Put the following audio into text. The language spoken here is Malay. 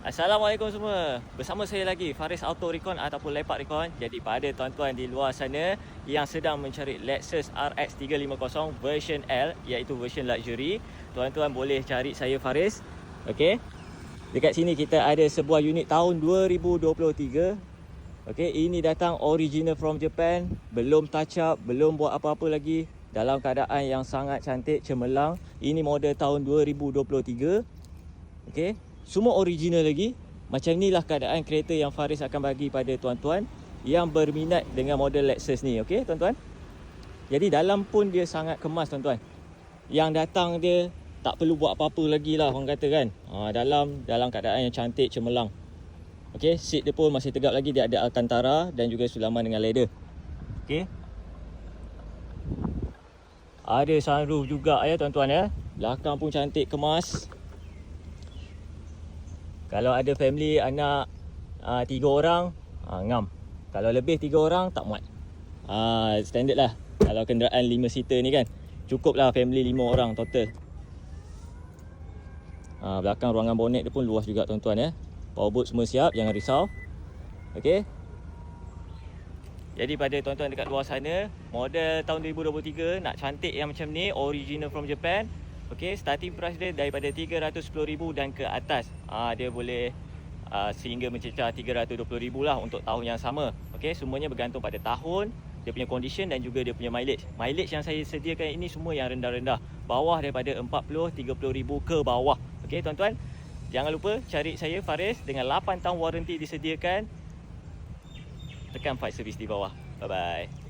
Assalamualaikum semua. Bersama saya lagi Faris Auto Recon ataupun Lepak Recon. Jadi pada tuan-tuan di luar sana yang sedang mencari Lexus RX 350 version L, iaitu version luxury, tuan-tuan boleh cari saya Faris. Okey. Dekat sini kita ada sebuah unit tahun 2023. Okey, ini datang original from Japan, belum touch up, belum buat apa-apa lagi, dalam keadaan yang sangat cantik, cemerlang. Ini model tahun 2023. Okey. Semua original lagi. Macam inilah keadaan kereta yang Faris akan bagi pada tuan-tuan yang berminat dengan model Lexus ni. Okey tuan-tuan. Jadi dalam pun dia sangat kemas tuan-tuan. Yang datang dia tak perlu buat apa-apa lagi lah orang kata kan. Dalam keadaan yang cantik, cemerlang. Okey, seat dia pun masih tegap lagi. Dia ada Alcantara dan juga sulaman dengan leather. Okey. Ada sunroof juga ya tuan-tuan ya. Belakang pun cantik, kemas. Kalau ada family anak 3 orang, ngam. Kalau lebih 3 orang tak muat. Standard lah. Kalau kenderaan 5 seater ni kan, cukup lah family 5 orang total. Belakang ruangan bonet dia pun luas juga tuan-tuan ya. Power boot semua siap, jangan risau. Okey. Jadi pada tuan-tuan dekat luar sana, model tahun 2023 nak cantik yang macam ni, original from Japan. Okey, starting price dia daripada 310,000 dan ke atas. Dia boleh sehingga mencecah 320,000 lah untuk tahun yang sama. Okey, semuanya bergantung pada tahun, dia punya condition dan juga dia punya mileage. Mileage yang saya sediakan ini semua yang rendah-rendah, bawah daripada 30-30,000 ke bawah. Okey tuan-tuan, jangan lupa cari saya Faris dengan 8 tahun waranti disediakan. Tekan 5 service di bawah. Bye bye.